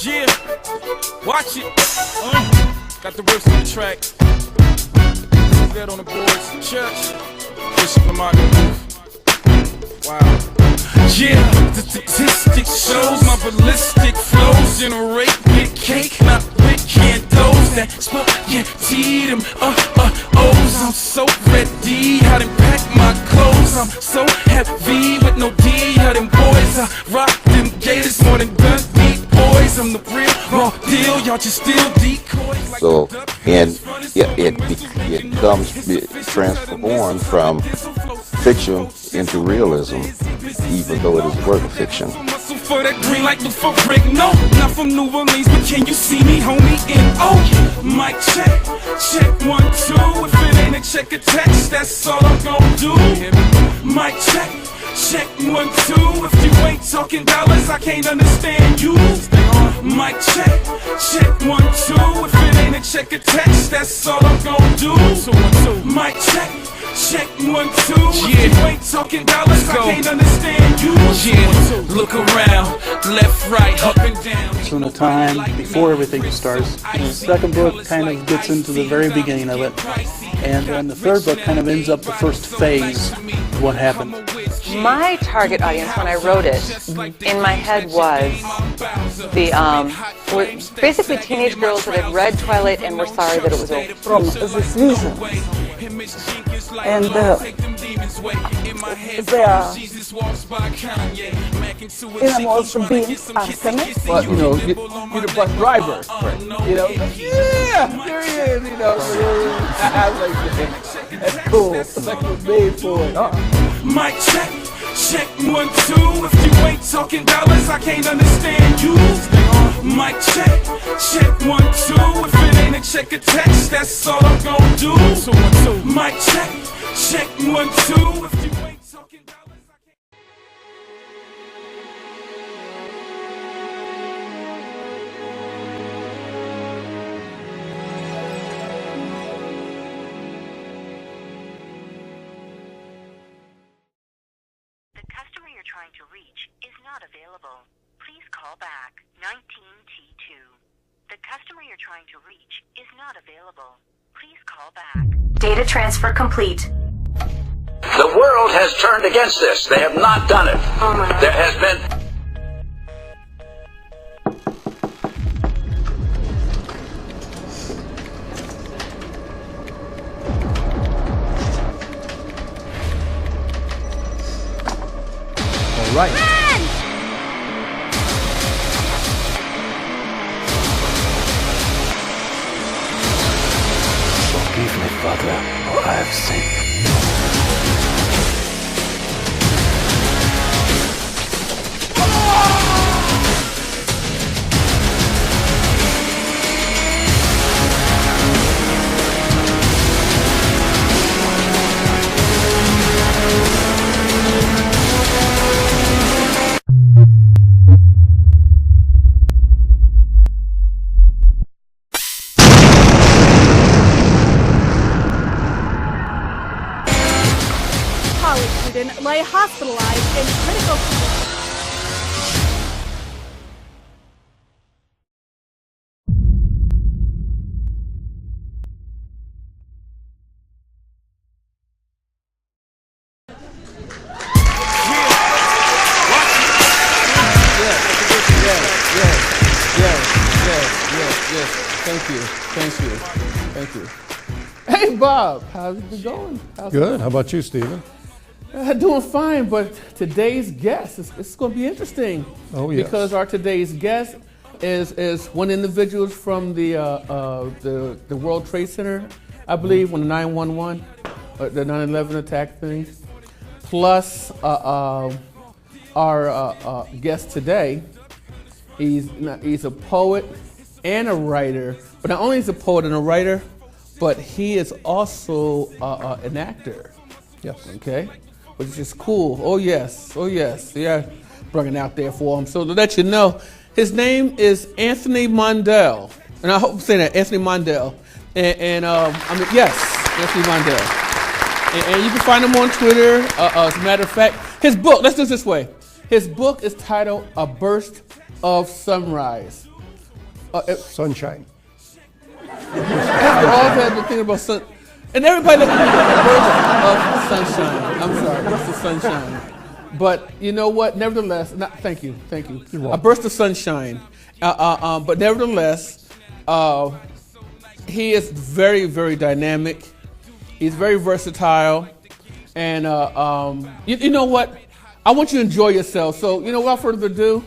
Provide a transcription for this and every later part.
Yeah, watch it. Got the riffs on the track. That on the boards. Church. Bishop Lamar. Wow. Yeah, the statistics shows my ballistic flows generate big cake, not big candles that spaghetti them O's. I'm so ready, I done pack my clothes. I'm so heavy with no D, how them boys. I rock them gators more than Dundee boys. I'm the real raw deal, y'all just still decoys. Like So, and it transformed from fiction into realism, even though it is a work of fiction. For that green light before break, no, not from New Orleans, but can you see me, homie? Mic check, check 1, 2. If it ain't a check, a text, that's all I'm gon' do. Mic check, check 1, 2. If you ain't talking dollars, I can't understand you. Mic check, check 1, 2. If it ain't a check, a text, that's all I'm gon' do. Mic check. Check 1, 2. If you ain't talking dollars, I can't understand you. Yeah, look around, left, right, up and down. So in the time before everything starts, the second book kind of gets into the very beginning of it, and then the third book kind of ends up the first phase of what happened. My target audience when I wrote it in my head was basically teenage girls that had read Twilight and were sorry that it was over. From this reason. And they are animals being arsenic. But you're the bus driver. Right. Yeah, there he is. I was like, that's cool. It's like it was made for it. Mic check, check 1, 2. If you ain't talking dollars, I can't understand you. Mic check, check 1, 2. If it ain't a check, a text, that's all I'm gon' do. Mic check, check 1, 2. If you ain't talking dollars, I can't. The customer you're trying to reach is not available. Please call back 19T2. The customer you're trying to reach is not available. Please call back. Data transfer complete. The world has turned against this. They have not done it. Oh my God. There has been... All right. Forgive me, Father, for I have sinned. Lay hospitalized in critical condition. Thank you. Hey, Bob, how's it been going? Good. How about you, Stephen? Doing fine, but today's guest, it's going to be interesting. Oh, yes. Because our today's guest is one individual from the World Trade Center, I believe, when the 9/11, the 9/11 attack thing. Plus, our guest today, he's a poet and a writer. But not only is he a poet and a writer, but he is also an actor. Yes. Okay. Which is cool. Oh yes. Yeah, bringing it out there for him. So to let you know, his name is Anthony Mondal, and I hope I'm saying that, Anthony Mondal. Yes, Anthony Mondal. And you can find him on Twitter. As a matter of fact, his book. Let's do it this way. His book is titled "A Burst of sunrise? Sunshine. After all that, I've been thinking about sun. And everybody look at the burst of sunshine. I'm sorry, burst of sunshine. But you know what? Nevertheless, thank you. A burst of sunshine. But nevertheless, he is very, very dynamic. He's very versatile. And you know what? I want you to enjoy yourself. So, without further ado,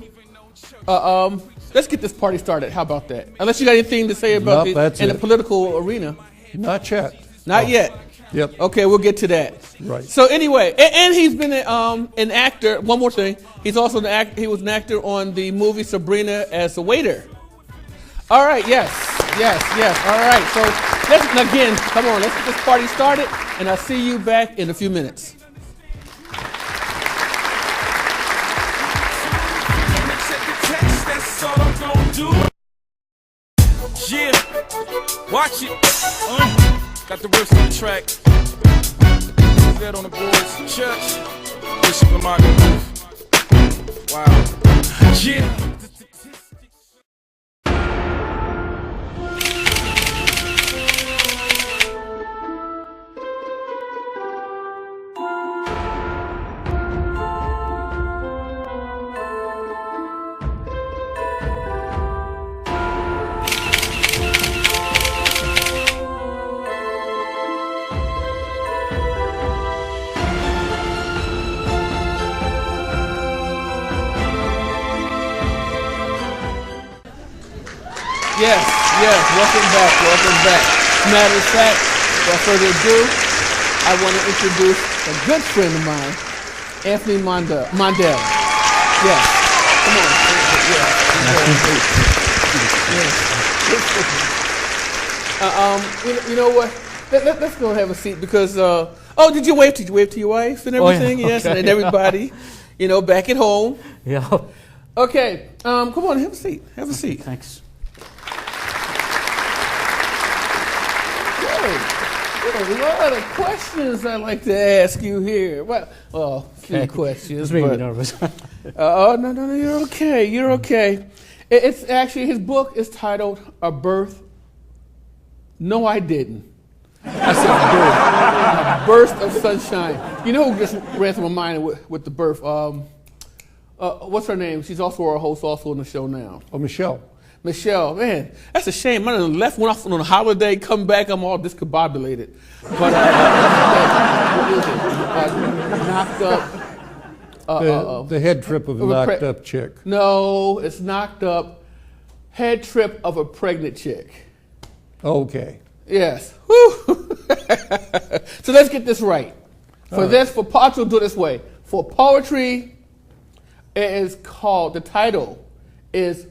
let's get this party started. How about that? Unless you got anything to say about the political arena. Not yet. Not yet. Yep. Okay, we'll get to that. Right. So anyway, and he's been an actor. One more thing, he's also he was an actor on the movie Sabrina as a waiter. All right. Yes. All right. So come on, let's get this party started, and I'll see you back in a few minutes. Yeah, watch it. Got the verse on the track. That on the boards. Church. Bishop Lamont. Wow. Yeah. Yes, welcome back. Matter of fact, without further ado, I want to introduce a good friend of mine, Anthony Mondal. Yes, come on. You know what? Let's go and have a seat because, did you wave to your wife and everything? Oh, yeah. Yes, Okay. and everybody, back at home. Yeah. Okay, come on, have a seat. Thanks. A lot of questions I'd like to ask you here. Well, few questions. It's making me nervous. No, you're okay. It's actually, his book is titled A Birth. No, I didn't. I said birth. A burst of sunshine. You know who just ran through my mind with the birth? What's her name? She's also our host, also on the show now. Oh, Michelle. Michelle, man, that's a shame. I done left, went off on a holiday, come back, I'm all discombobulated. But what is it? Knocked up. The head trip of a knocked up chick. No, it's knocked up. Head trip of a pregnant chick. Okay. Yes. Whew. So let's get this right. For poetry, we'll do it this way. For poetry, it is called, the title is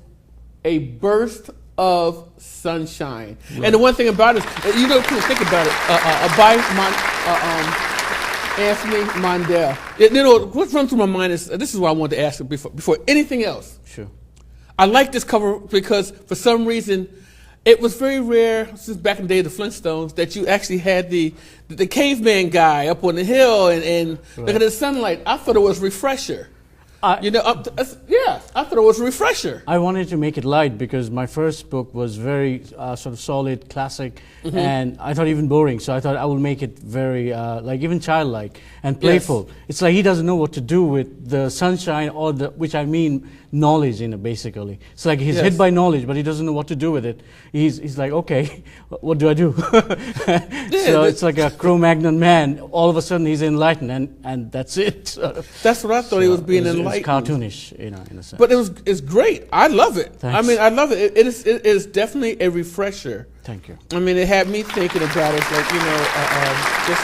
A Burst of Sunshine. Right. And the one thing about it is, you don't think about it, by Anthony Mondal. What runs through my mind is, this is what I wanted to ask you before anything else. Sure. I like this cover because for some reason, it was very rare, since back in the day of the Flintstones, that you actually had the caveman guy up on the hill and look at the sunlight. I thought it was refresher. I thought it was a refresher. I wanted to make it light because my first book was very sort of solid, classic, and I thought even boring. So I thought I will make it very, even childlike and playful. Yes. It's like he doesn't know what to do with the sunshine or which I mean knowledge in it, basically. It's like he's hit by knowledge, but he doesn't know what to do with it. He's like, okay, what do I do? So it's like a Cro-Magnon man. All of a sudden he's enlightened, and that's it. That's what I thought, he was being enlightened. It's cartoonish, in a sense. But it's great. I love it. Thanks. I mean, I love it. It is definitely a refresher. Thank you. I mean, it had me thinking about it, just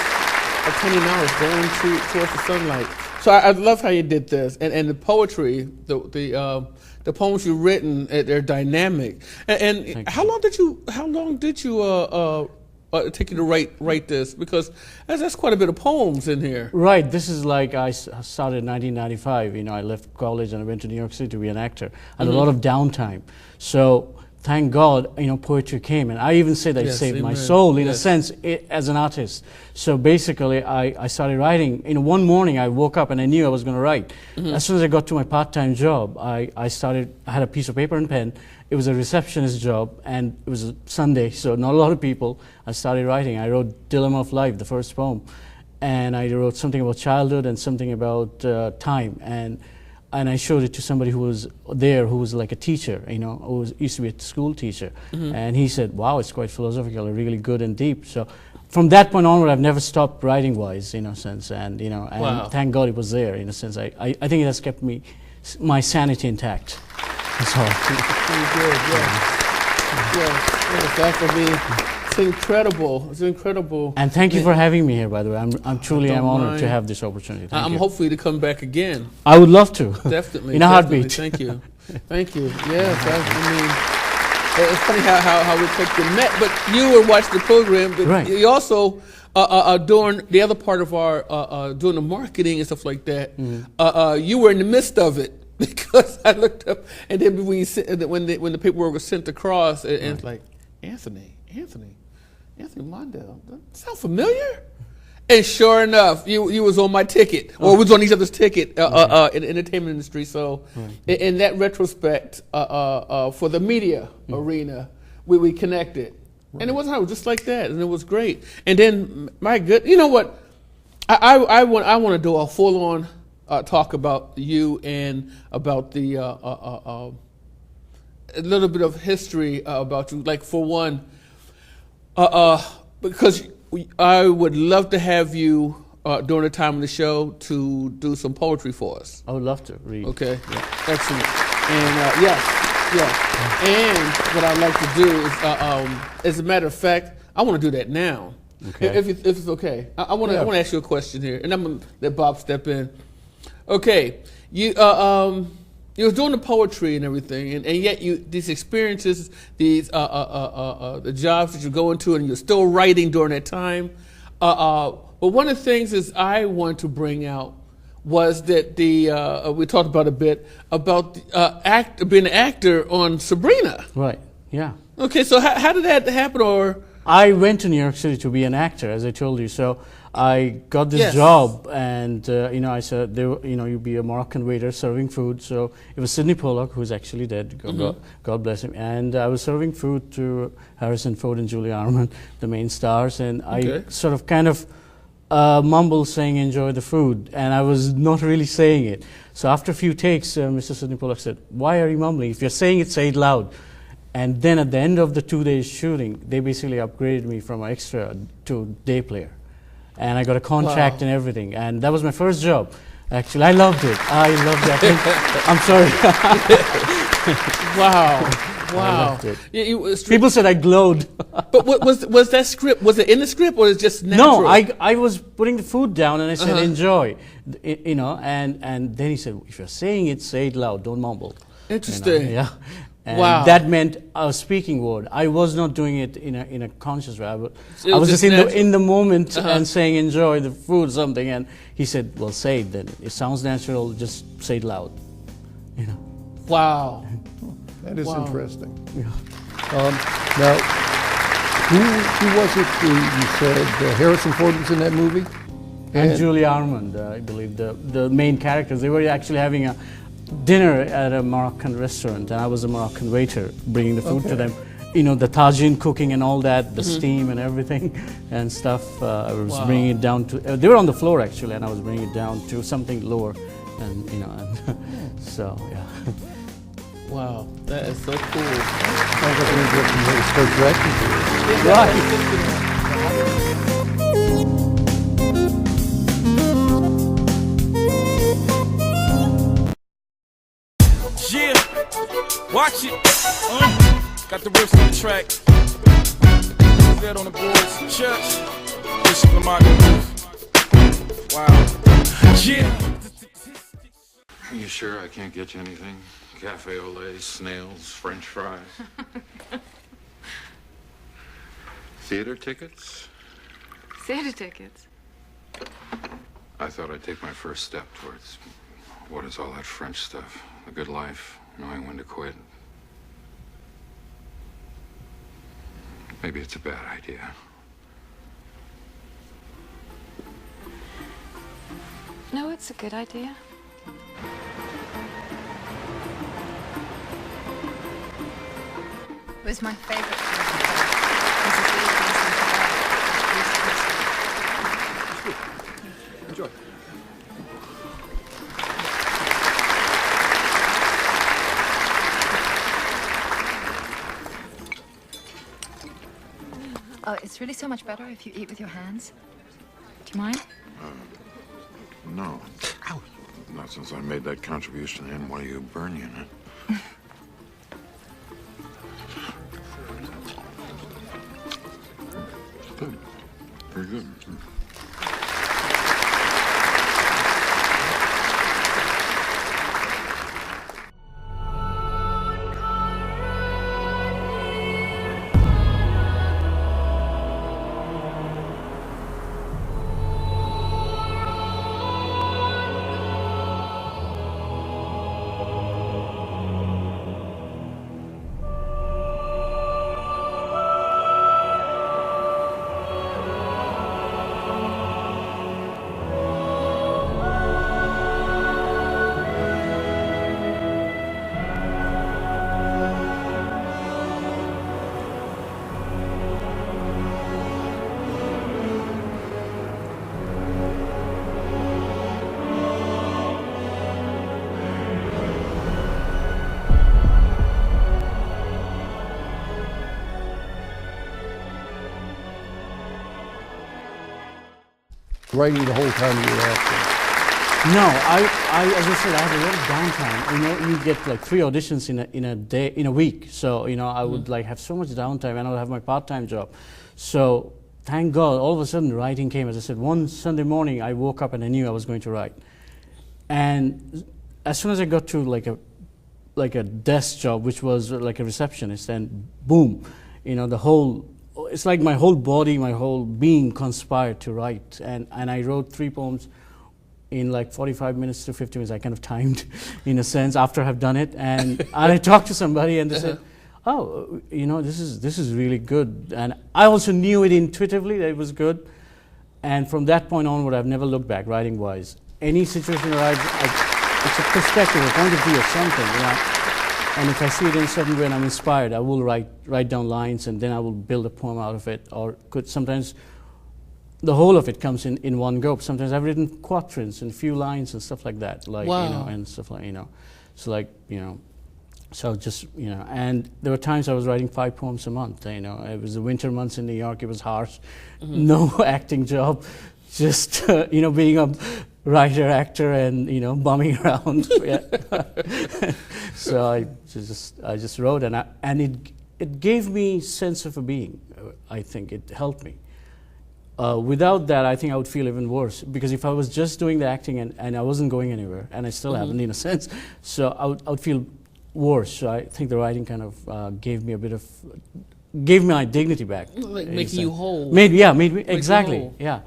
a tiny knowledge going towards the sunlight. So I love how you did this, and the poetry, the poems you've written, they're dynamic. And how long did you take you to write this? Because that's quite a bit of poems in here. Right. This is like I started in 1995. I left college and I went to New York City to be an actor. I had a lot of downtime. So thank God, poetry came, and I even say that it saved my soul in a sense as an artist. So basically, I started writing. One morning I woke up and I knew I was going to write. As soon as I got to my part-time job, I had a piece of paper and pen. It was a receptionist job, and it was a Sunday, so not a lot of people. I started writing. I wrote Dilemma of Life, the first poem, and I wrote something about childhood and something about time, and I showed it to somebody who was there, who was like a teacher, who used to be a school teacher, and he said, "Wow, it's quite philosophical, really good and deep." So from that point onward, I've never stopped writing wise, in a sense, and and thank God it was there, in a sense. I think it has kept my sanity intact. That's all. Pretty good, it's incredible. It's incredible. And thank you for having me here, by the way. I'm truly honored to have this opportunity. I'm hopefully to come back again. I would love to. Definitely. In a heartbeat. Thank you. Thank you. Yes, it's funny how we quickly met, but you were watching the program, but right. You also, during the other part of our, doing the marketing and stuff like that, you were in the midst of it. Because I looked up, and then when the paperwork was sent across, and it's like, Anthony Mondal, that sound familiar? And sure enough, you was on my ticket, or was on each other's ticket in the entertainment industry. So, in that retrospect, for the media arena, we connected, and it wasn't just like that, and it was great. And then, my good, you know what? I want to do a full on. Talk about you and about the a little bit of history about you. Like for one, because I would love to have you during the time of the show to do some poetry for us. I would love to read. Okay, excellent. And yes. And what I'd like to do is, as a matter of fact, I want to do that now. Okay. If it's okay, I want to ask you a question here, and I'm gonna let Bob step in. Okay, you were doing the poetry and everything, and yet these experiences, these the jobs that you go into, and you're still writing during that time. But one of the things is I want to bring out was that we talked about a bit about being an actor on Sabrina. Right. Yeah. Okay, so how did that happen? Or I went to New York City to be an actor, as I told you. So I got this job, and I said, you'd be a Moroccan waiter serving food. So it was Sidney Pollack, who's actually dead. God bless him. And I was serving food to Harrison Ford and Julie Armand, the main stars. And I sort of kind of mumbled saying, "Enjoy the food," and I was not really saying it. So after a few takes, Mr. Sidney Pollack said, "Why are you mumbling? If you're saying it, say it loud." And then at the end of the 2 days shooting, they basically upgraded me from an extra to day player. And I got a contract and everything. And that was my first job. Actually, I loved it. I loved that. I'm sorry. Wow. I loved it. People said I glowed. But was that script, was it in the script, or is it just natural? No, I was putting the food down and I said, "Enjoy." And then he said, "If you're saying it, say it loud. Don't mumble." Interesting. Yeah. And that meant a speaking word. I was not doing it in a conscious way. I was just in the moment and saying, "Enjoy the food," something. And he said, "Well, say it then. It sounds natural. Just say it loud." Wow. That is interesting. Yeah. Now, who was it? You said Harrison Ford was in that movie, and Julie Armand, I believe, the main characters. They were actually having a dinner at a Moroccan restaurant, and I was a Moroccan waiter bringing the food to them. The tagine cooking and all that, the steam and everything and stuff. I was bringing it down to. They were on the floor actually, and I was bringing it down to something lower, and so yeah. Wow, that is so cool. Sounds like we're getting ready to start directing to it. Right. Yeah, watch it. Got the riffs on the track. That on the boards. Church. Bishop Lamont. Wow. Yeah. Are you sure I can't get you anything? Cafe au lait, snails, French fries. Theater tickets? Theater tickets? I thought I'd take my first step towards what is all that French stuff? A good life, knowing when to quit. Maybe it's a bad idea. No, it's a good idea. It was my favorite. Enjoy. Oh, it's really so much better if you eat with your hands. Do you mind? No. Ow. Not since I made that contribution in. What are you, burn unit? Good. Very good. Writing the whole time you were acting? No, as I said, I had a lot of downtime. You know, you get like 3 auditions in a day, in a week. So, you know, I would like have so much downtime, and I would have my part-time job. So, thank God, all of a sudden writing came. As I said, one Sunday morning, I woke up and I knew I was going to write. And as soon as I got to like a desk job, which was like a receptionist, and boom, you know, it's like my whole body, my whole being conspired to write. And I wrote 3 poems in like 45 minutes to 50 minutes. I kind of timed, in a sense, after I've done it. And I talked to somebody, and they said, "Oh, you know, this is really good." And I also knew it intuitively that it was good. And from that point onward, I've never looked back, writing-wise. Any situation arrives, it's a perspective, a point of view, or something, you know. And if I see it in a certain way and I'm inspired, I will write down lines, and then I will build a poem out of it. Or sometimes the whole of it comes in one go. Sometimes I've written quatrains and a few lines and stuff like that, like wow. You know, and stuff like, you know. So like, you know, so just, you know, and there were times I was writing 5 poems a month. You know, it was the winter months in New York. It was harsh, no acting job, just you know, being a writer, actor, and you know, bumming around. So I just wrote, and it gave me sense of a being. I think it helped me. Without that, I think I would feel even worse, because if I was just doing the acting and I wasn't going anywhere, and I still haven't in a sense, so I would feel worse. So I think the writing kind of gave me my dignity back. Like making you whole. Made me exactly. Yeah.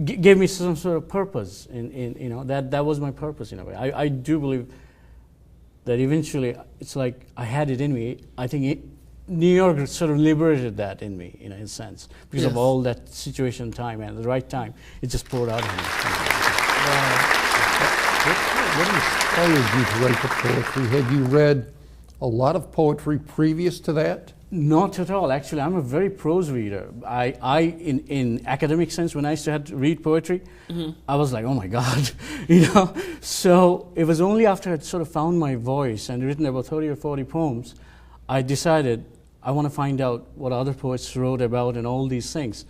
Gave me some sort of purpose in you know, that was my purpose in a way. I do believe that eventually it's like I had it in me. I think New York sort of liberated that in me, in a sense, because of all that situation, time, and at the right time, it just poured out of me. What inspired you to write the poetry? Had you read a lot of poetry previous to that? Not at all. Actually, I'm a very prose reader. In academic sense, when I used to have to read poetry, I was like, oh my God, you know. So it was only after I'd sort of found my voice and written about 30 or 40 poems, I decided I want to find out what other poets wrote about and all these things.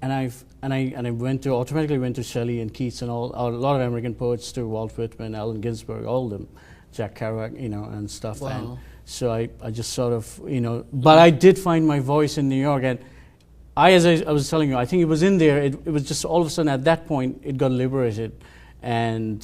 And I automatically went to Shelley and Keats and a lot of American poets too, Walt Whitman, Allen Ginsberg, all of them, Jack Kerouac, you know, and stuff. Wow. And so I just sort of, you know, but I did find my voice in New York, and as I was telling you, I think it was in there. It was just all of a sudden at that point it got liberated, and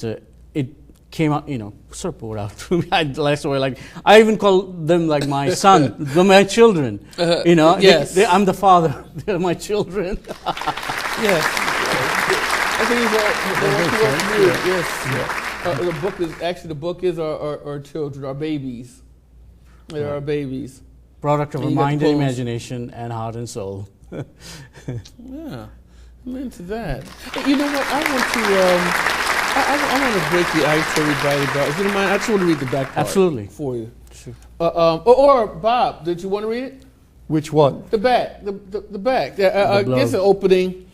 it came out, you know, sort of poured out through me. I even call them like my son, they're my children. You know, yes. I'm the father. They're my children. Yes. I think they're yes. The book is our children, our babies. They are our babies. product of And a you got the mind and poems. imagination and heart and soul. Yeah, I'm into that. Hey, you know what? I want to. I want to break the ice for everybody, but if you don't mind, I just want to read the back part. Absolutely. For you. Sure. Or Bob, did you want to read it? Which one? The back. The back. I blurb. guess the opening.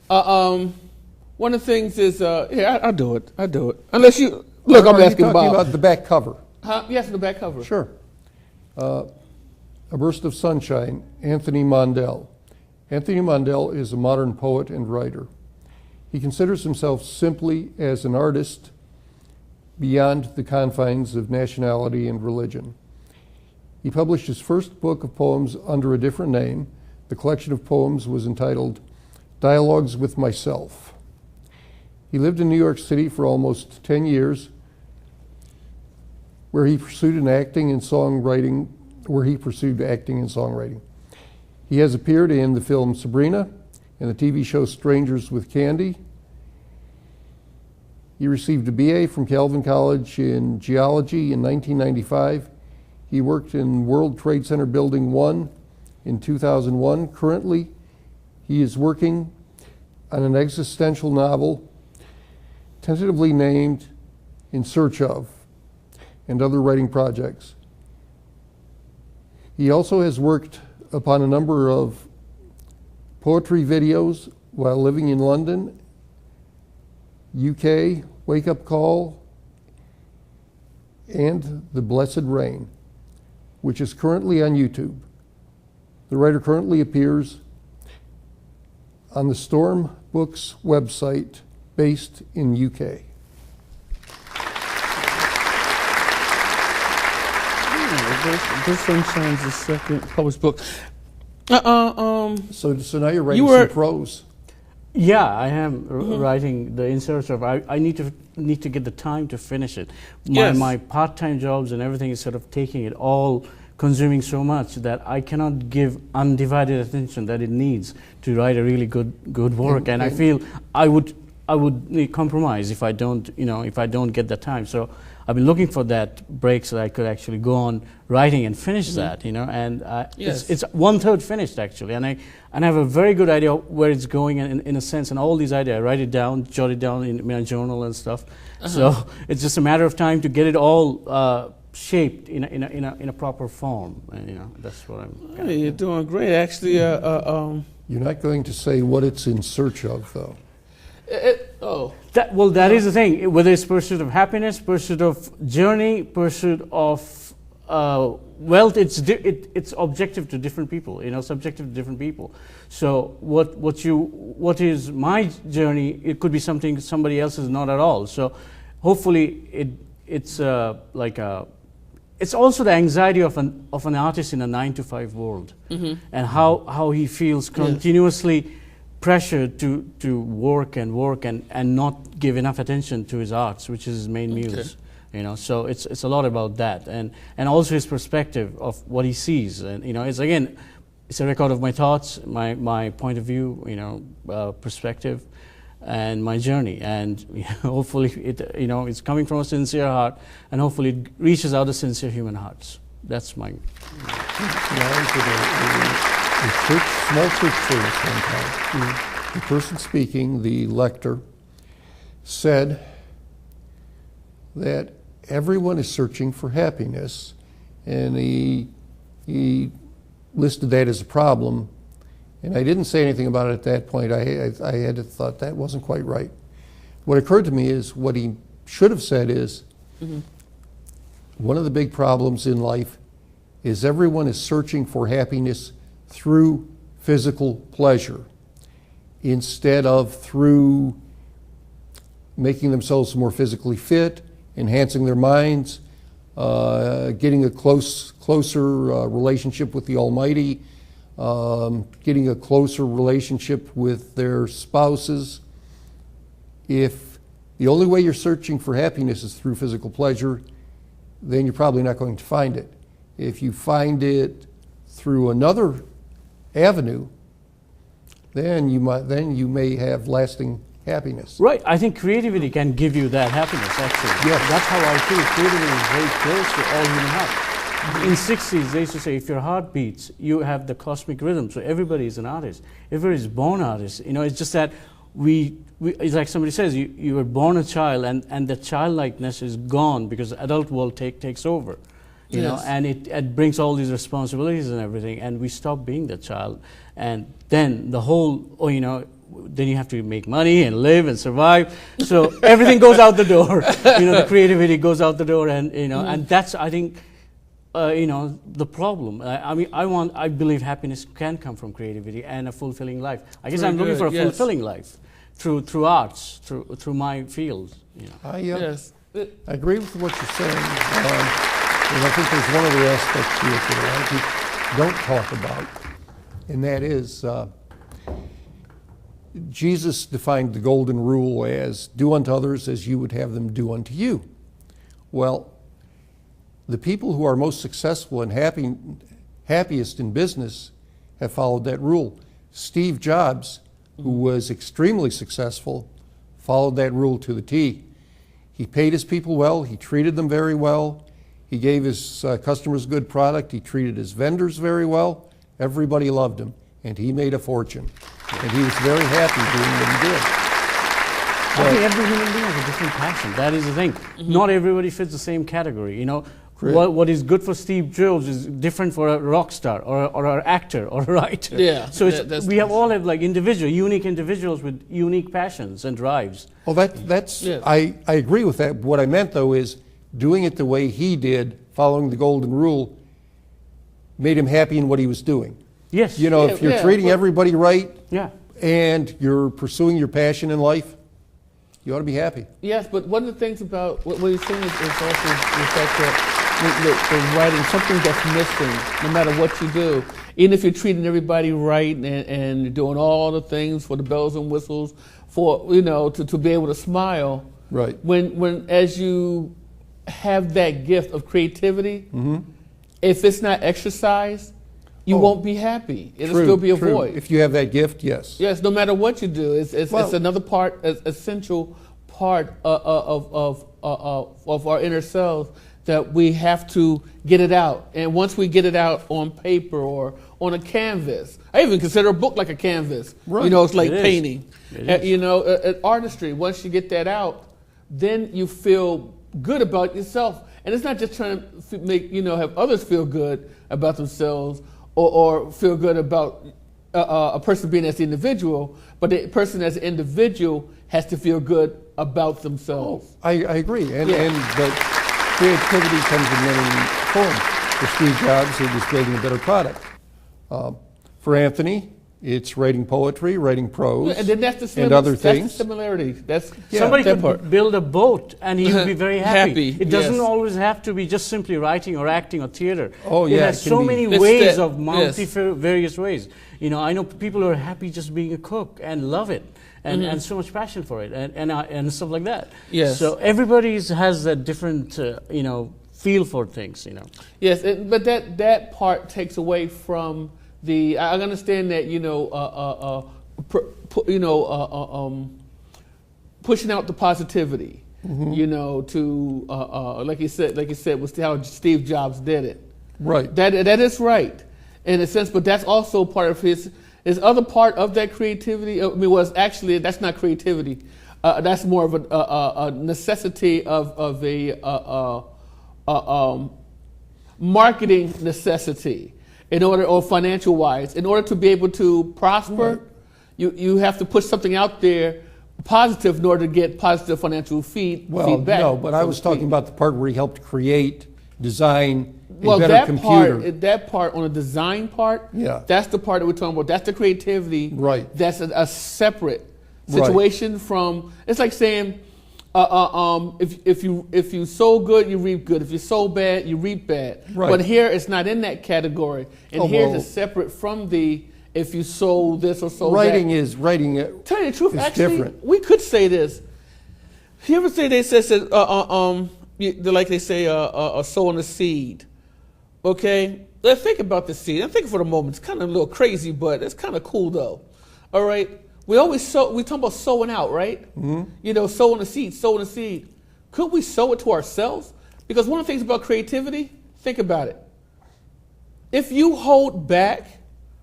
One of the things is I'll do it. I'll do it. Unless you look, I'm Are you asking talking Bob. about the back cover? Yes, the back cover. Sure. A Burst of Sunshine, Anthony Mondal. Anthony Mondal is a modern poet and writer. He considers himself simply as an artist beyond the confines of nationality and religion. He published his first book of poems under a different name. The collection of poems was entitled Dialogues with Myself. He lived in New York City for almost 10 years, where he pursued acting and songwriting. He has appeared in the film Sabrina and the TV show Strangers with Candy. He received a BA from Calvin College in geology in 1995. He worked in World Trade Center Building 1 in 2001. Currently, he is working on an existential novel tentatively named In Search Of, and other writing projects. He also has worked upon a number of poetry videos while living in London, UK, Wake Up Call, and The Blessed Rain, which is currently on YouTube. The writer currently appears on the Storm Books website based in UK. This Sunshine's the second published book. So now you're writing some prose. Yeah, I am writing the In Search Of. I need to get the time to finish it. My part-time jobs and everything is sort of taking it all, consuming so much that I cannot give undivided attention that it needs to write a really good work. And I feel I would need compromise if I don't get the time. So I've been looking for that break so that I could actually go on writing and finish that, and it's 1/3 finished actually, and I have a very good idea where it's going in a sense, and all these ideas I write it down, jot it down in my journal and stuff. So it's just a matter of time to get it all shaped in a proper form, and that's what I'm. Hey, you're doing great, actually. You're not going to say what it's in search of, though. That is the thing. Whether it's pursuit of happiness, pursuit of journey, pursuit of wealth, it's objective to different people. Subjective to different people. So what is my journey? It could be something somebody else is not at all. So hopefully it's it's also the anxiety of an artist in a 9-to-5 world, and how he feels continuously pressured to work and not give enough attention to his arts, which is his main muse. So it's a lot about that, and also his perspective of what he sees, and it's a record of my thoughts, my point of view, perspective, and my journey, and hopefully it's coming from a sincere heart, and hopefully it reaches out to sincere human hearts. That's my. Small church service one time. The person speaking, the lector, said that everyone is searching for happiness, and he listed that as a problem, and I didn't say anything about it at that point. I had thought that wasn't quite right. What occurred to me is what he should have said is one of the big problems in life is everyone is searching for happiness through physical pleasure instead of through making themselves more physically fit, enhancing their minds, getting a closer relationship with the Almighty, getting a closer relationship with their spouses. If the only way you're searching for happiness is through physical pleasure, then you're probably not going to find it. If you find it through another avenue, then you may have lasting happiness. Right. I think creativity can give you that happiness, actually. Yes. That's how I feel. Creativity is very close to all human hearts. In 60s, they used to say, if your heart beats, you have the cosmic rhythm. So everybody is an artist. Everybody is born artist. You know, it's just that it's like somebody says, you were born a child, and the childlikeness is gone because the adult world takes over. You know, and it brings all these responsibilities and everything, and we stop being the child. And then the whole, then you have to make money and live and survive. So everything goes out the door. The creativity goes out the door, and and that's, I think, the problem. I believe happiness can come from creativity and a fulfilling life. I guess I'm looking for a fulfilling life through arts, through my field. I agree with what you're saying. And I think there's one other aspect to it that a lot of people don't talk about, and that is Jesus defined the golden rule as do unto others as you would have them do unto you. Well, the people who are most successful and happiest in business have followed that rule. Steve Jobs, who was extremely successful, followed that rule to the T. He paid his people well, he treated them very well, he gave his customers good product, he treated his vendors very well, everybody loved him, and he made a fortune. And he was very happy doing what he did. I think every human being has a different passion. That is the thing. Not everybody fits the same category. What is good for Steve Jobs is different for a rock star or an actor or a writer. Yeah. So we all have like unique individuals with unique passions and drives. Well, I agree with that. What I meant though is doing it the way he did, following the golden rule, made him happy in what he was doing. Yes. If you're treating everybody right, and you're pursuing your passion in life, you ought to be happy. Yes, but one of the things about what you're saying is also the fact that the writing, something that's missing, no matter what you do, even if you're treating everybody right and you're doing all the things for the bells and whistles, for to be able to smile. Right. When as you have that gift of creativity, if it's not exercised, you won't be happy. It'll still be a void. If you have that gift, yes. Yes, no matter what you do, it's another part, essential part of our inner selves that we have to get it out. And once we get it out on paper or on a canvas, I even consider a book like a canvas. Right. It's like painting. Artistry. Once you get that out, then you feel good about yourself. And it's not just trying to make have others feel good about themselves or feel good about a person being as the individual, but the person as an individual has to feel good about themselves. I agree, and the creativity comes in many forms. For Steve Jobs, it was creating a better product. For Anthony, it's writing poetry, writing prose, and then that's the other things. That's the similarity. Somebody could build a boat and he would be very happy. It doesn't yes. always have to be just simply writing or acting or theater. Oh, it yeah, has so many ways of various ways. I know people who are happy just being a cook and love it. And so much passion for it and stuff like that. Yes. So everybody has a different feel for things. Yes, but that part takes away from the. I understand that pushing out the positivity. To like you said was how Steve Jobs did it. Right. That is right in a sense, but that's also part of his. Is other part of that creativity? Actually that's not creativity. That's more of a necessity of a marketing necessity in order, or financial wise, in order to be able to prosper. Right. You have to put something out there positive in order to get positive financial feedback. No, but I was talking about the part where he helped create, design. That computer. That part on the design part, that's the part that we're talking about. That's the creativity. Right. That's a separate situation from. It's like saying, if you sow good, you reap good. If you sow bad, you reap bad. Right. But here it's not in that category, and here's it's separate from the. If you sow this or sow that. Writing. Tell you the truth, actually, different. We could say this. You ever say they say like they say sowing a seed. Okay, let's think about the seed. I'm thinking for the moment. It's kind of a little crazy, but it's kind of cool though. All right, we talk about sowing out, right? Sowing a seed. Could we sow it to ourselves? Because one of the things about creativity, think about it. if you hold back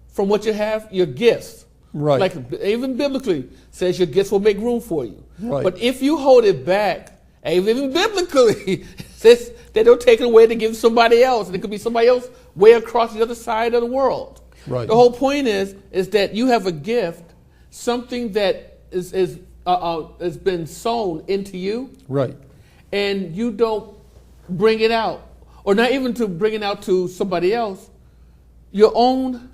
from what you have, your gifts, Right. like even biblically says your gifts will make room for you. Right. But if you hold it back, even biblically says that they'll take it away to give somebody else, and it could be somebody else way across the other side of the world. Right. The whole point is that you have a gift, something that has been sown into you, Right. and you don't bring it out, or not even to bring it out to somebody else. Your own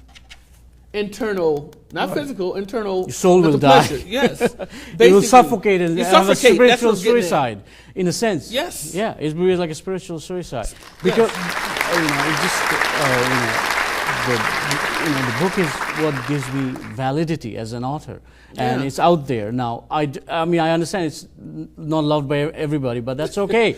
internal, not physical, internal. Your soul will mental die. pleasure. Yes. It will Basically, suffocate and you have a suffocate. That's spiritual what I'm getting at. suicide, in a sense. Yes. Yeah, it will be like a spiritual suicide. Because, it just, the book is what gives me validity as an author. And Yeah. it's out there. Now, I understand it's not loved by everybody, but that's okay.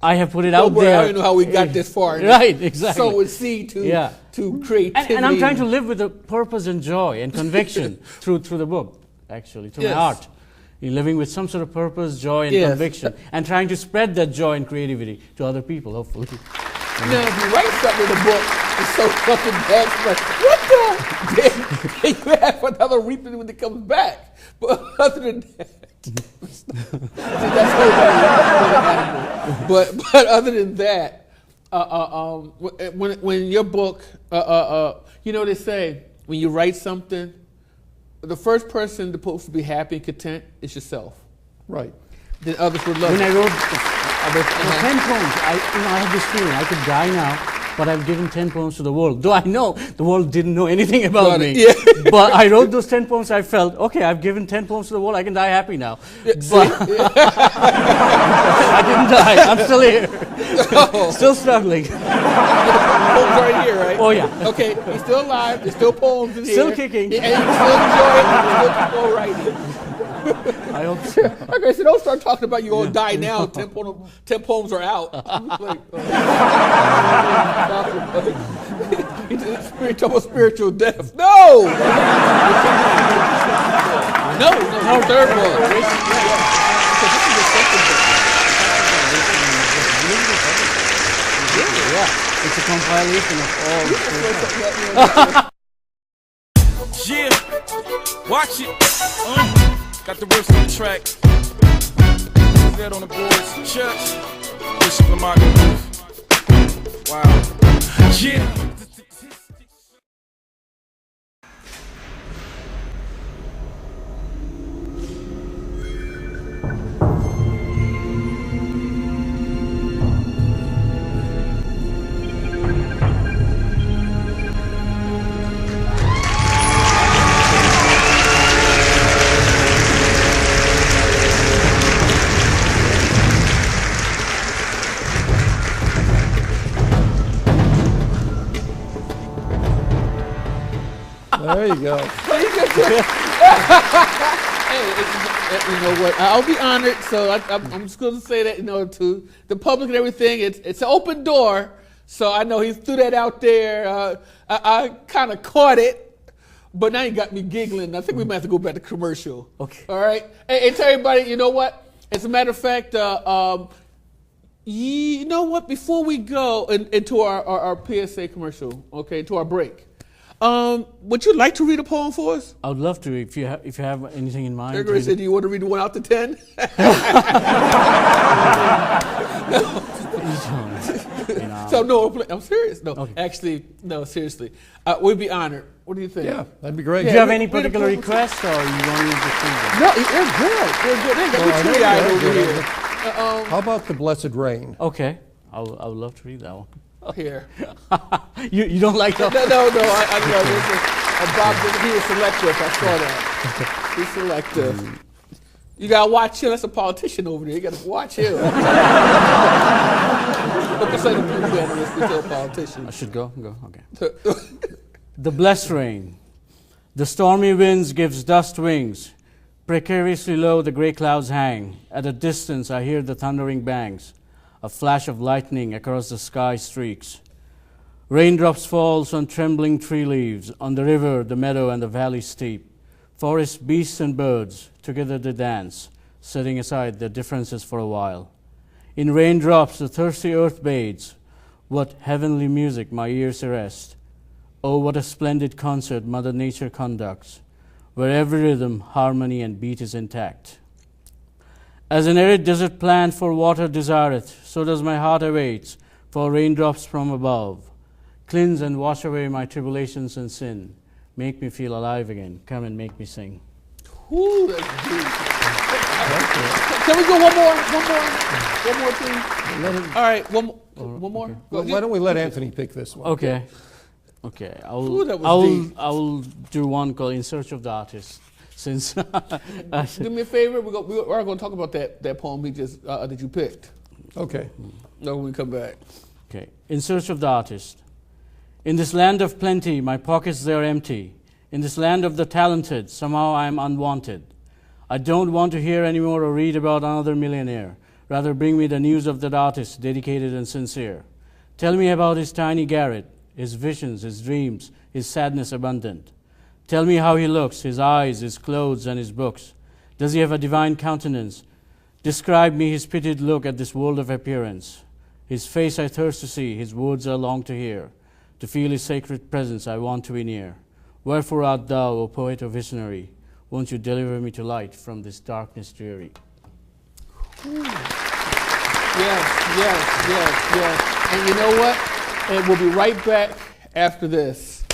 I have put it out there. I don't know how we got this far. Right, exactly. So it's seed to creativity. And I'm trying to live with a purpose and joy and conviction through the book, actually, through my art. You're living with some sort of purpose, joy, and conviction, and trying to spread that joy and creativity to other people, hopefully. Now, if you write something in the book, it's so something bad, it's like, what the? Then you have another reaping when it comes back. But other than that, but other than that, when your book, they say when you write something, the first person supposed to be happy and content is yourself. Right. Then others would love When it. I wrote 10 poems, I have this feeling I could die now, but I've given 10 poems to the world. Though I know the world didn't know anything about me. Yeah. But I wrote those 10 poems, I felt, okay, I've given 10 poems to the world, I can die happy now. But I didn't die, I'm still here. Still struggling. Poems right here, right? Oh, yeah. Okay, he's still alive, there's still poems in Still here. kicking. And you still enjoy it, and you still keep on writing. I hope so. Okay, so don't start talking about you're going to die now. 10 poems are out. Like, He's talking about spiritual death. No! No, third book. It's a compilation of all. Yeah, watch it. Got the words on the track. That on the boards. Church. Bishop Lamont. Wow. Yeah. There you go. Hey, you know what? I'll be honored. So I'm just going to say that, to the public and everything. It's an open door. So I know he threw that out there. I kind of caught it, but now you got me giggling. I think we might have to go back to commercial. Okay. All right. Hey, tell everybody. You know what? As a matter of fact, you know what? Before we go into our PSA commercial, okay, to our break. Would you like to read a poem for us? I would love to, if you have anything in mind. Gregory said, do you want to read 1 out to 10? So no, I'm serious. No, Okay. actually, no, seriously. We'd be honored. What do you think? Yeah, that'd be great. Do you have any particular request, or you want me to just read them? No, they're good. They're good. They got me teary-eyed over here. How about The Blessed Rain? Okay, I would love to read that one. Here. You don't like that? No. I know. Bob, he was selective. I saw that. He's selective. You gotta watch him. That's a politician over there. You gotta watch him. What percent of people analysts is still a politician? I should go. Okay. The blessed rain. The stormy winds gives dust wings. Precariously low the gray clouds hang. At a distance I hear the thundering bangs. A flash of lightning across the sky streaks. Raindrops falls on trembling tree leaves, on the river, the meadow, and the valley steep. Forest, beasts, and birds, together they dance, setting aside their differences for a while. In raindrops the thirsty earth bathes. What heavenly music my ears arrest. Oh, what a splendid concert Mother Nature conducts, where every rhythm, harmony, and beat is intact. As an arid desert plant for water desireth, so does my heart await for raindrops from above. Cleanse and wash away my tribulations and sin. Make me feel alive again. Come and make me sing. Ooh, that's deep. Can we go one more? One more, please. All right, one more. Okay. Well, why don't we let Anthony pick this one? Okay. Ooh, that was deep. I will do one called In Search of the Artist. Since do me a favor, we are going to talk about that poem he just that you picked. Okay. No, when we come back. Okay. In Search of the Artist. In this land of plenty, my pockets they are empty. In this land of the talented, somehow I am unwanted. I don't want to hear anymore or read about another millionaire. Rather bring me the news of that artist, dedicated and sincere. Tell me about his tiny garret, his visions, his dreams, his sadness abundant. Tell me how he looks, his eyes, his clothes, and his books. Does he have a divine countenance? Describe me his pitied look at this world of appearance. His face I thirst to see, his words I long to hear. To feel his sacred presence I want to be near. Wherefore art thou, O poet or visionary? Won't you deliver me to light from this darkness dreary? Yes. And you know what? And we'll be right back after this.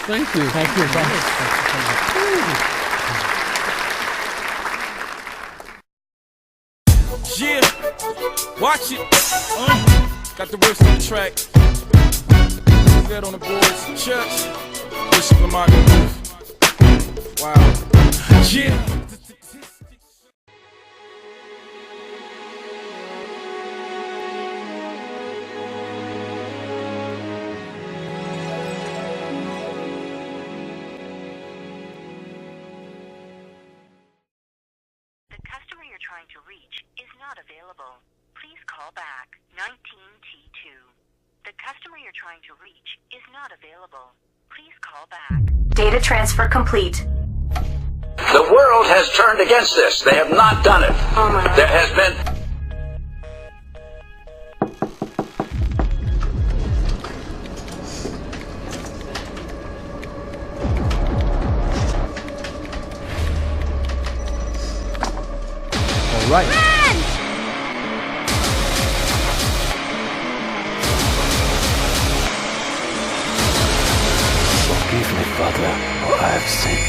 Thank you. Thank you. Yeah, watch it. Got the words on the track. That on the boards. Church. Bishop Lamont. Wow. Yeah. trying to reach is not available. Please call back 19T2. The customer you're trying to reach is not available. Please call back. Data transfer complete. The world has turned against this. They have not done it. Oh my God. There has been... All right. Forgive me, Father, for I have sinned.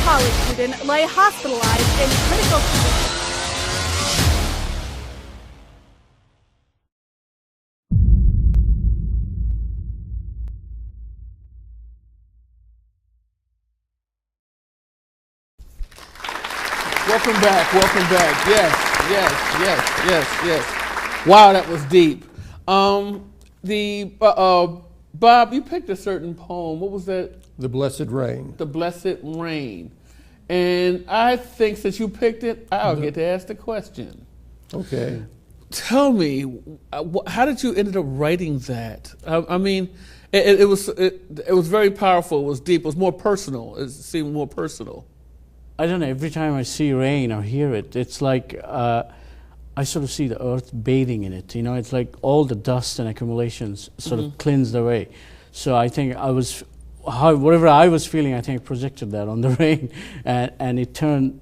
College student lay hospitalized in critical condition. Welcome back. Yes. Wow, that was deep. Bob, you picked a certain poem. What was that? The Blessed Rain. The Blessed Rain. And I think since you picked it, I'll get to ask the question. Okay. Tell me, how did you end up writing that? I mean, it was very powerful. It was deep. It was more personal. It seemed more personal. I don't know, every time I see rain or hear it, it's like I sort of see the earth bathing in it. You know, it's like all the dust and accumulations sort of cleansed away. So I think whatever I was feeling, I think I projected that on the rain, and it turned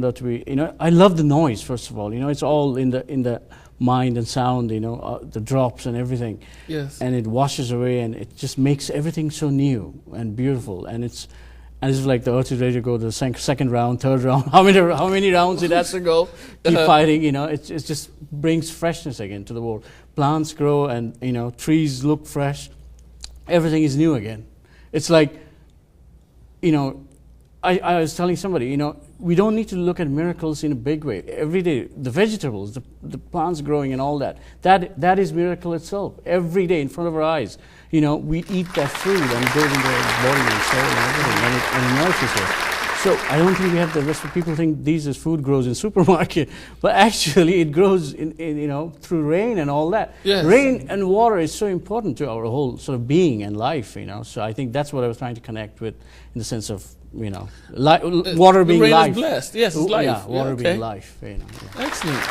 out to be. I love the noise. First of all, it's all in the mind and sound. The drops and everything. Yes. And it washes away, and it just makes everything so new and beautiful. And it's like the earth is ready to go to the second round, third round. How many rounds it has to go? Keep fighting. It just brings freshness again to the world. Plants grow, and trees look fresh. Everything is new again. It's like, I was telling somebody, we don't need to look at miracles in a big way. Every day, the vegetables, the plants growing and all that is miracle itself. Every day in front of our eyes. we eat that food and it goes into our body and soul and everything, and it nourishes us. So I don't think we have the rest of people think these is food grows in supermarket, but actually it grows in through rain and all that. Yes. Rain and water is so important to our whole sort of being and life. So I think that's what I was trying to connect with, in the sense of water being rain life. Is blessed. Yes, it's life. Yeah, water okay. being life. Excellent. Excellent.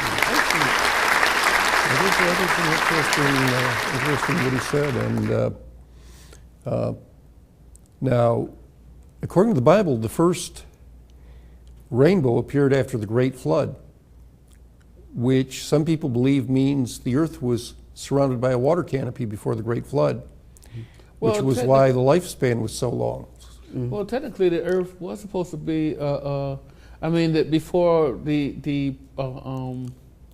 That is interesting what he said. And now, according to the Bible, the first rainbow appeared after the Great Flood, which some people believe means the earth was surrounded by a water canopy before the Great Flood, which was why the lifespan was so long. Well, technically, the earth was supposed to be, that before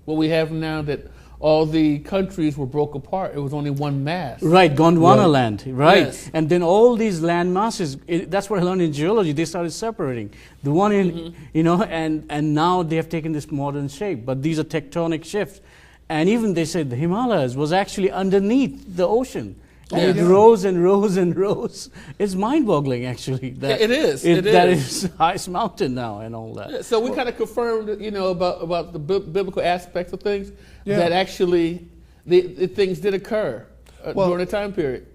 what we have now, that all the countries were broke apart. It was only one mass. Right, Gondwana land, right. Yes. And then all these land masses, that's what I learned in geology, they started separating. The one in, and now they have taken this modern shape. But these are tectonic shifts. And even they said the Himalayas was actually underneath the ocean. And it rose and rose and rose. It's mind-boggling, actually. That it is. That is the highest mountain now and all that. Yeah, so we kind of confirmed, about the biblical aspects of things, that actually the things did occur during the time period.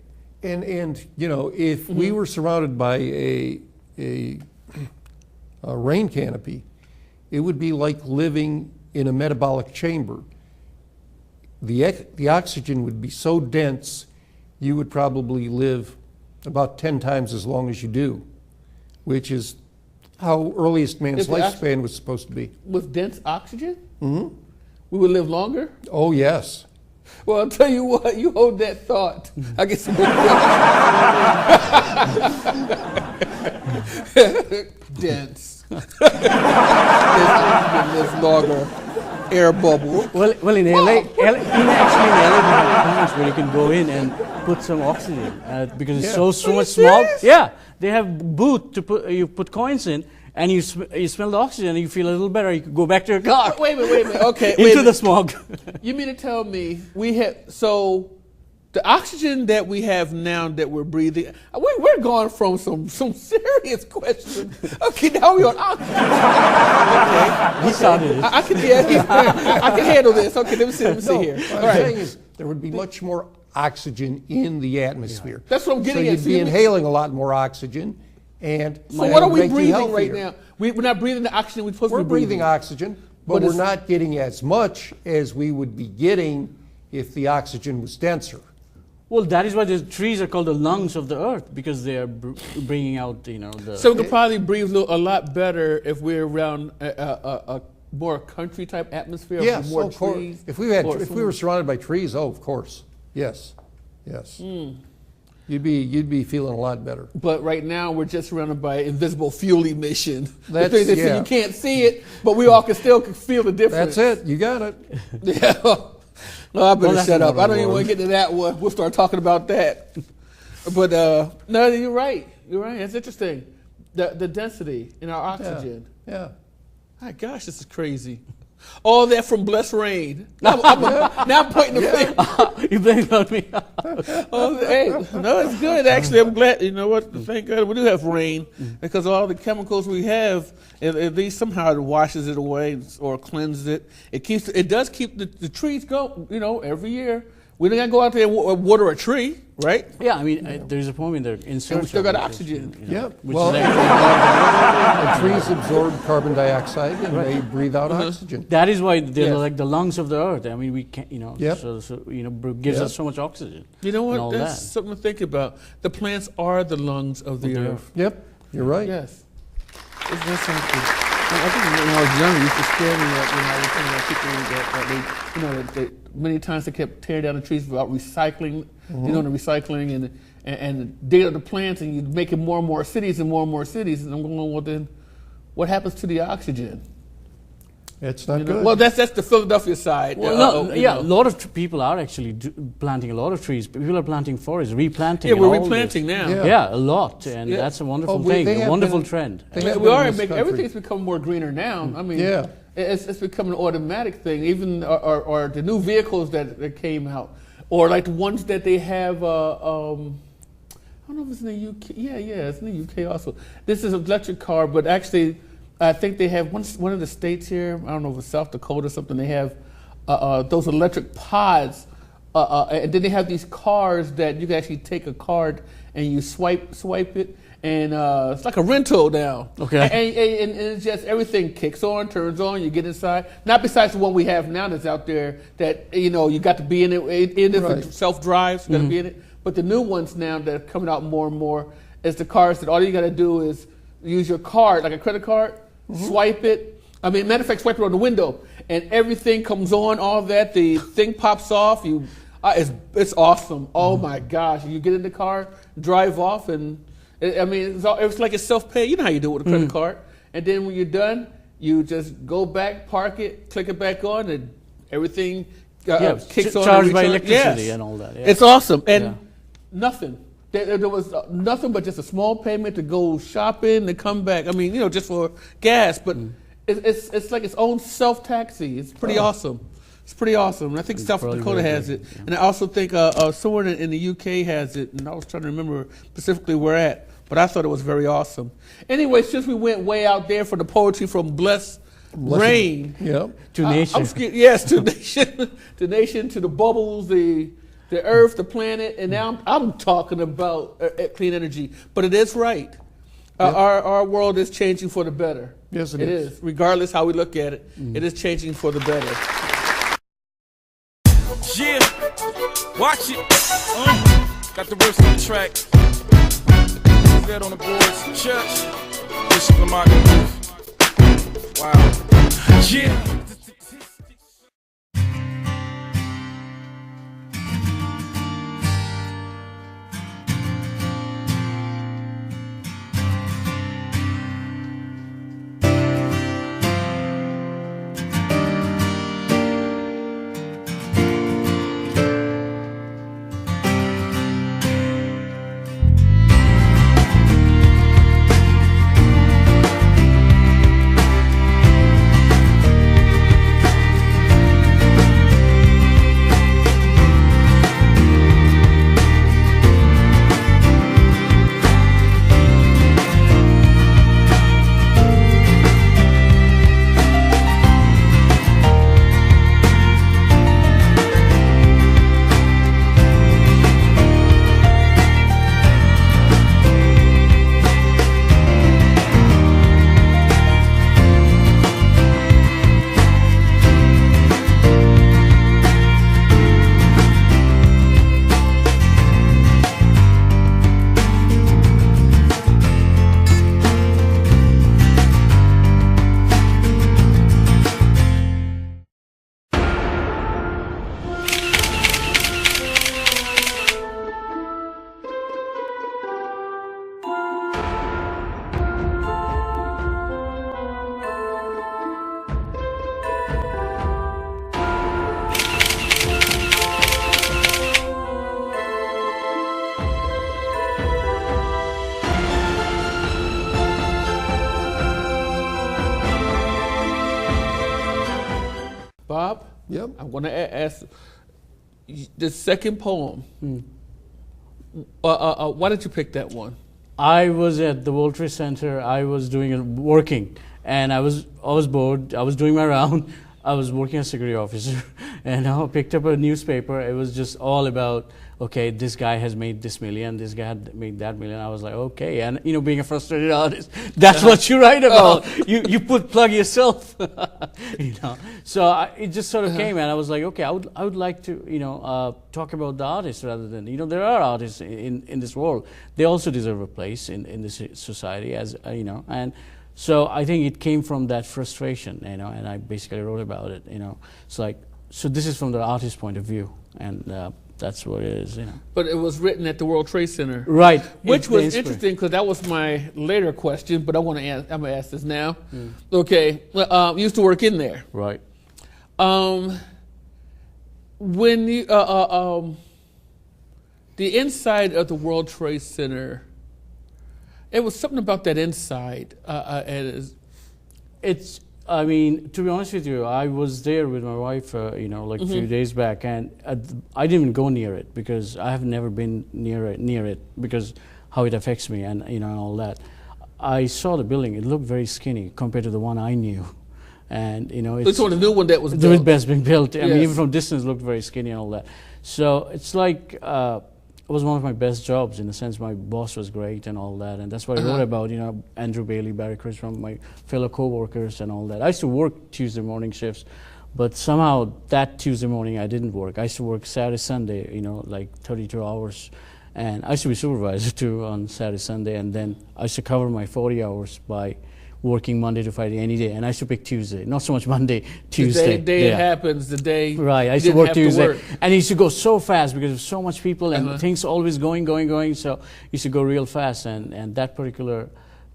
And if we were surrounded by a rain canopy, it would be like living in a metabolic chamber. The oxygen would be so dense, you would probably live about 10 times as long as you do, which is how earliest man's lifespan was supposed to be. With dense oxygen? Mm-hmm. We would live longer? Oh, yes. Well, I'll tell you what, you hold that thought. I get some dense. This longer air bubble. Well, in LA, we have plants where you can go in and put some oxygen because it's so much smog. Yeah, they have booth to you put coins in, and you smell the oxygen and you feel a little better. You can go back to your car. Wait a minute. Okay, into the smog. You mean to tell me the oxygen that we have now that we're breathing, we're going from some serious questions. Okay, now we're on oxygen. Okay. He started it. I can handle this. Okay, let me see here. What I'm saying is there would be much more oxygen in the atmosphere. That's what I'm getting at. So you'd be inhaling a lot more oxygen. And so what are we breathing right now? We're not breathing the oxygen we're supposed to be breathing. We're breathing oxygen, but we're not getting as much as we would be getting if the oxygen was denser. Well, that is why the trees are called the lungs of the earth, because they are bringing out, the... So we could probably breathe a lot better if we're around a more country type atmosphere. Yes, more of course. trees. If we were surrounded by trees, of course. Yes. You'd be feeling a lot better. But right now we're just surrounded by invisible fuel emission. You can't see it, but we all can still feel the difference. That's it. You got it. Yeah. No, I better shut up. I don't even want to get to that one. We'll start talking about that. But no, you're right. You're right. That's interesting. The density in our oxygen. Yeah. My gosh, this is crazy. All that from blessed rain. Now I'm pointing the finger. You blame it on me. Hey, no, it's good. Actually, I'm glad. You know what? Thank God we do have rain, because all the chemicals we have, at least somehow it washes it away or cleanses it. It does keep the trees go. Every year. We don't got to go out there and water a tree, right? Yeah, there's a point in there. And we still got oxygen. Trees absorb carbon dioxide and they breathe out oxygen. That is why they're like the lungs of the earth. We can't, gives us so much oxygen. You know what? That's something to think about. The plants are the lungs of the earth. Yep, you're right. Yes. Isn't that something? I think when I was younger, it used to scare me that people that many times they kept tearing down the trees without recycling, the recycling and digging up the plants, and you're making more and more cities and more and more cities. And I'm going, well, then what happens to the oxygen? It's not good. Well, that's the Philadelphia side. Well, a lot of people are actually planting a lot of trees. People are planting forests, replanting. Yeah, we're replanting now. Yeah, a lot, and that's a wonderful thing, a wonderful trend. Everything's become more greener now. It's become an automatic thing. Even or the new vehicles that came out or like the ones that they have. I don't know if it's in the UK. Yeah, it's in the UK also. This is an electric car, but actually, I think they have one of the states here. I don't know if it's South Dakota or something. They have those electric pods, and then they have these cars that you can actually take a card and you swipe it, and it's like a rental now. Okay. And it's just everything kicks on, turns on. You get inside. Not besides the one we have now that's out there that you got to be in it. It is Right. self drives. You got to be in it. But the new ones now that are coming out more and more is the cars that all you got to do is use your card, like a credit card, swipe it. I mean, matter of fact, swipe it on the window, and everything comes on. All that, the thing pops off. It's awesome. Oh my gosh! You get in the car, drive off, and it's like it's self-pay. You know how you do it with a credit card. And then when you're done, you just go back, park it, click it back on, and everything kicks on. Charged by electricity and all that. Yeah. It's awesome. And nothing. There was nothing but just a small payment to go shopping to come back. I mean, just for gas. But it's like its own self-taxi. It's pretty awesome. It's pretty awesome. And I think South Dakota has it. Yeah. And I also think somewhere in the UK has it. And I was trying to remember specifically where at. But I thought it was very awesome. Anyway, since we went way out there for the poetry from Bless Rain. Yep. To nation. Yes, to nation. To nation, to the bubbles, the earth, the planet, and now I'm talking about clean energy. But it is right. Our world is changing for the better. Yes, it is. Regardless how we look at it, it is changing for the better. Yeah, watch it. Got the words on the track. That on the boards. Church. Bishop Lamont. Wow. Yeah. Bob? Yep. I'm going to ask the second poem. Why did you pick that one? I was at the World Trade Center. I was working, and I was bored. I was doing my round. I was working as a security officer, and I picked up a newspaper. It was just all about, okay, this guy has made this million, this guy had made that million. I was like, okay, and being a frustrated artist, that's what you write about. You plug yourself, So it just sort of came, and I was like, okay, I would like to talk about the artists rather than there are artists in this world. They also deserve a place in this society, as and. So I think it came from that frustration, and I basically wrote about it. It's like, so this is from the artist's point of view, and that's what it is. But it was written at the World Trade Center, right? Which was interesting because that was my later question, but I'm going to ask this now. Okay, you used to work in there, right? When you the inside of the World Trade Center. It was something about that inside. It's I mean, to be honest with you, I was there with my wife, like a few days back, and I didn't even go near it because I have never been near it because how it affects me and and all that. I saw the building; it looked very skinny compared to the one I knew, and it's the new one that was the built. best being built. I Yes. mean, even from distance, it looked very skinny and all that. So it's like it was one of my best jobs in the sense my boss was great and all that, and that's what I wrote about. Andrew Bailey, Barry Chris, from my fellow co-workers and all that. I used to work Tuesday morning shifts, but somehow that Tuesday morning I didn't work. I used to work Saturday, Sunday, like 32 hours. And I used to be supervisor too on Saturday, Sunday, and then I used to cover my 40 hours by working Monday to Friday any day. And I used to pick Tuesday, not so much Monday, Tuesday. The day it happens, the day right. I used to work Tuesday, and it used to go so fast because there's so much people and things always going. So it used to go real fast. And that particular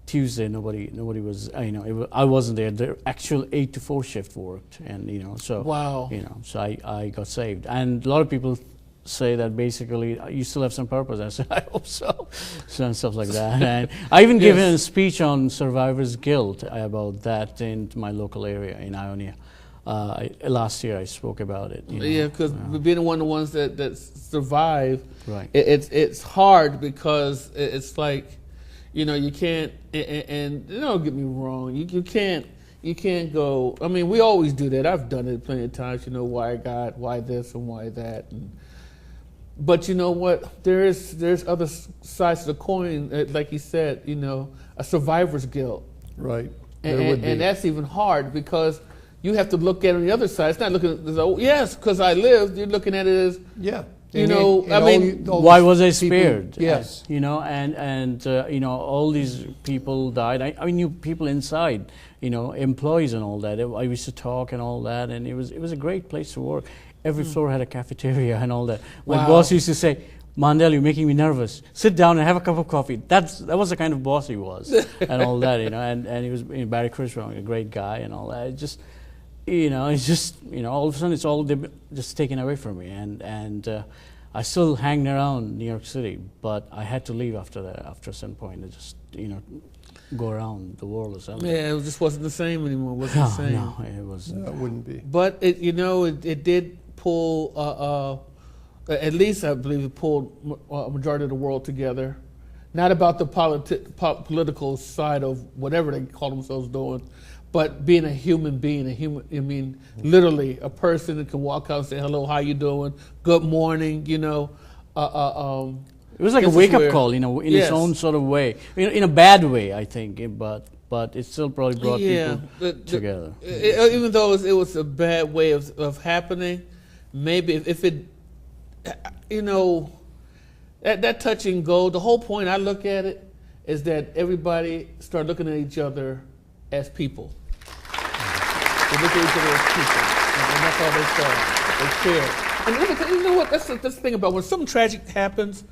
Tuesday, nobody was. I wasn't there. The actual 8 to 4 shift worked, and so wow. So I got saved, and a lot of people say that basically you still have some purpose. I said, I hope so. And stuff like that. And I even given a speech on survivor's guilt about that in my local area in Ionia. Last year I spoke about it. Yeah, because being one of the ones that survive, right. It's hard because it's like, you can't, and don't get me wrong, you can't go, I mean, we always do that. I've done it plenty of times, why God, why this and why that. But you know what? There's other sides to the coin, like you said, a survivor's guilt. Right. And that's even hard because you have to look at it on the other side. It's not looking as, oh, yes, because I lived. You're looking at it as, why was I spared? Yes. And all these people died. I knew people inside, employees and all that. I used to talk and all that, and it was a great place to work. Every floor had a cafeteria and all that. My boss used to say, Mondal, you're making me nervous. Sit down and have a cup of coffee. That was the kind of boss he was, and all that, And he was Barry Chris, a great guy, and all that. It's just, all of a sudden it's all just taken away from me, and I still hang around New York City, but I had to leave after that. After a certain point, I just, go around the world or something. Yeah, it just wasn't the same anymore. It wasn't the same. No, it wasn't. No, it wouldn't be. But it did pull. At least I believe it pulled a majority of the world together. Not about the political side of whatever they call themselves doing, but being a human being, literally a person that can walk out and say, hello, how you doing? Good morning, It was like a wake-up call, in its own sort of way. In a bad way, I think, but it still probably brought people together. Even though it was a bad way of happening, maybe if it, that touch and go, the whole point I look at it is that everybody start looking at each other as people. They look at each other as people, and that's all they saw. They care. And you know what? That's the thing about when something tragic happens,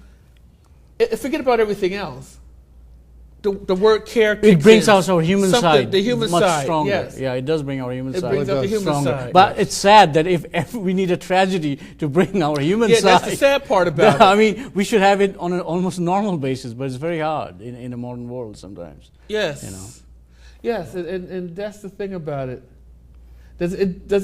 forget about everything else. The word care kicks it brings in. out our human side. The human much side, stronger. yes. Yeah, it does bring our human side. It brings out the human stronger. side. But it's sad that if we need a tragedy to bring our human side. Yeah, that's the sad part about it. I mean, we should have it on an almost normal basis, but it's very hard in a modern world sometimes. Yes. Yes, and that's the thing about it. Does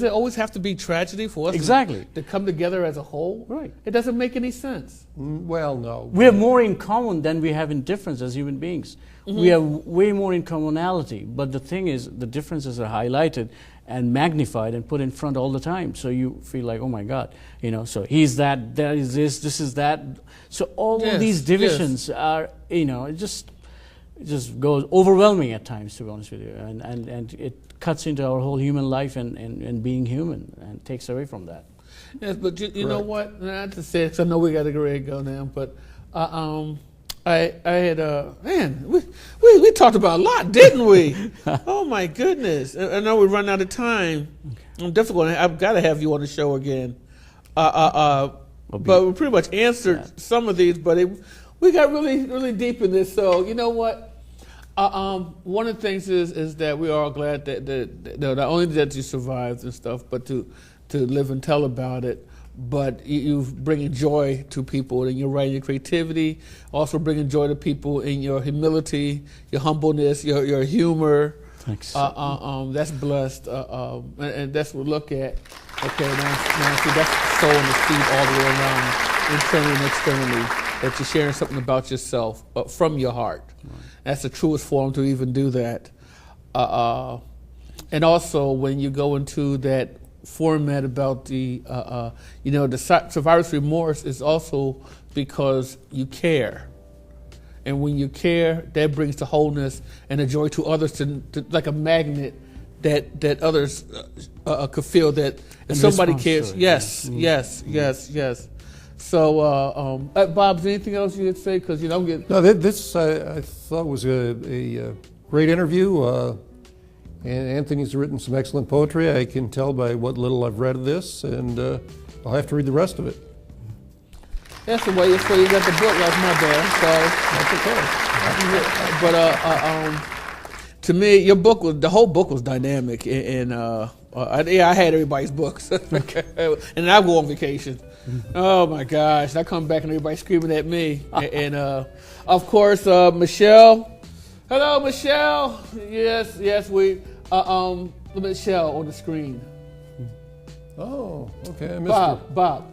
it always have to be tragedy for us to come together as a whole? Right. It doesn't make any sense. Well, no. We have more in common than we have in difference as human beings. Mm-hmm. We have way more in commonality, but the thing is, the differences are highlighted and magnified and put in front all the time. So you feel like, oh my God, so he's that is this is that. So all of these divisions are, it just goes overwhelming at times, to be honest with you, and it cuts into our whole human life and being human and takes away from that. Yes, but you know what? Not to say it, 'cause I know we got to go now, but I had we talked about a lot, didn't we? Oh my goodness! I know we run out of time. I'm definitely I've got to have you on the show again. But we pretty much answered some of these, but we got really deep in this. So you know what? One of the things is that we are all glad that not only that you survived and stuff, but to live and tell about it. But you bringing joy to people in your writing, your creativity, also bringing joy to people in your humility, your humbleness, your humor. Thanks. That's blessed, and that's what we look at. Okay, now see, that's sowing the seed all the way around, internally and externally, that you're sharing something about yourself from your heart. Right. That's the truest form to even do that. And also, when you go into that format about the survivor's remorse is also because you care. And when you care, that brings the wholeness and the joy to others, to like a magnet that others could feel that if somebody cares. Yes. So, Bob, is there anything else you'd say? Because I'm getting... No, this I thought was a great interview. And Anthony's written some excellent poetry. I can tell by what little I've read of this, and I'll have to read the rest of it. That's the way. That's why you got the book. That's my bad. So that's okay. But to me, your book the whole book was dynamic, and I had everybody's books, and I go on vacation. Oh my gosh! I come back and everybody's screaming at me, and of course Michelle. Hello, Michelle. Yes, we. Michelle on the screen. Oh, okay. I missed her. Bob.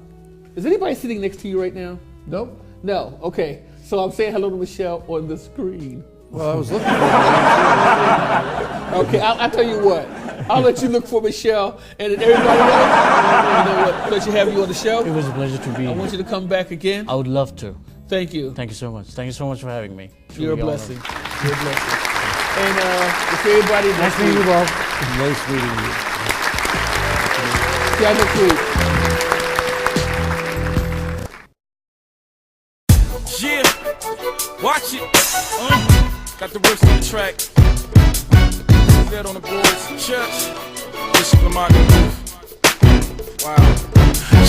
Is anybody sitting next to you right now? Nope. No. Okay. So I'm saying hello to Michelle on the screen. Well, I was looking for her. Okay, I'll tell you what. I'll let you look for Michelle, and then everybody else. You know what? Pleasure to have you on the show. It was a pleasure to be here. I want you to come back again. I would love to. Thank you. Thank you so much. Thank you so much for having me. You're a blessing. You're a blessing. And if everybody... Nice meeting you, Bob. Nice meeting you. See you next week. Yeah, watch it. Got the words on the track. That on the boards. Church. Bishop Lamont. Wow.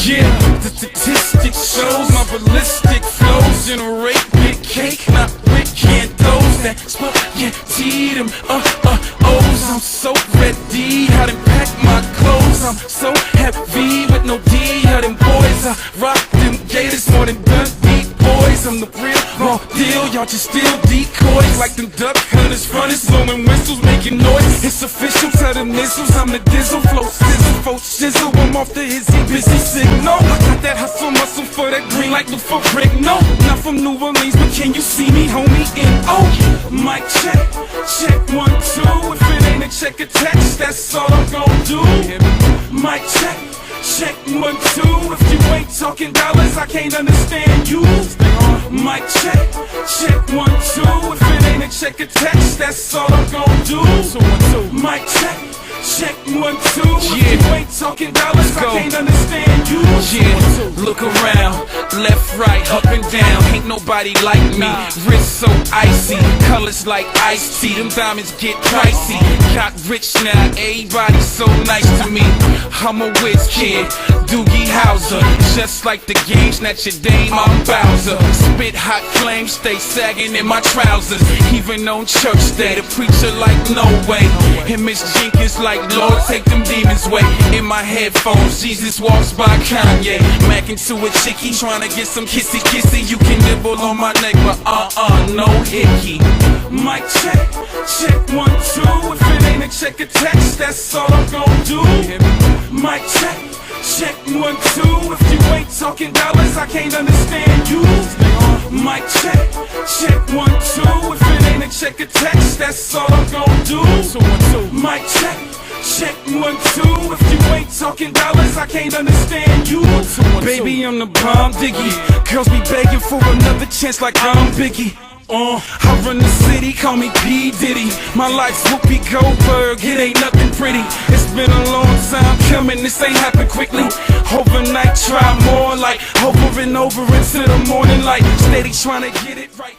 Yeah, the statistics shows my ballistic flows generate big cake, not with candles that spaghetti them O's. I'm so ready, I done pack my clothes. I'm so heavy with no D. Of them boys, I rock them gators more than Dundee boys. I'm the real raw deal, y'all just steal decoys like them duck hunters, runners, blowing whistles, making noise. It's official, tell them missiles, I'm the dizzle, flow sizzle, flow shizzle. I'm off the hizzy, busy signal. I got that hustle muscle for that green like the for brick. No, not from New Orleans, but can you see me, homie? Mic check, check 1, 2. If it ain't a check attached, that's all I'm gon' do. Mic check. Check 1, 2. If you ain't talking dollars, I can't understand you. Mic check, check 1, 2. If it ain't a check attached, that's all I'm gon' do. Mic check, check 1, 2. If you ain't talking dollars, I can't understand you. Yeah, look around, left, right, up and down. Ain't nobody like me. Wrist so icy, colors like iced tea. Them diamonds get pricey. Got rich now, everybody so nice to me. I'm a whiz kid, Doogie Howser. Just like the game, snatch your dame, I'm Bowser. Spit hot flames, stay sagging in my trousers. Even on church day, the preacher like no way. And Miss Jenkins like, Lord, take them demons away. In my headphones, Jesus walks by Kanye. Macking to a chickie, trying to get some kissy kissy. You can nibble on my neck, but no hickey. Mic check, check 1, 2. If it ain't a check attached, that's all I'm gon' do. Mic check, check 1, 2. If you ain't talking dollars, I can't understand you. Mic check, check 1, 2. If it ain't a check attached, that's all I'm gon' do. Mic check, check 1, 2. If you ain't talking dollars, I can't understand you. Baby, I'm the bomb diggy. Girls be begging for another chance like I'm Biggie. I run the city, call me P. Diddy. My life's Whoopi Goldberg, it ain't nothing pretty. It's been a long time coming, this ain't happened quickly. Overnight, try more like over and over into the morning light. Steady trying to get it right.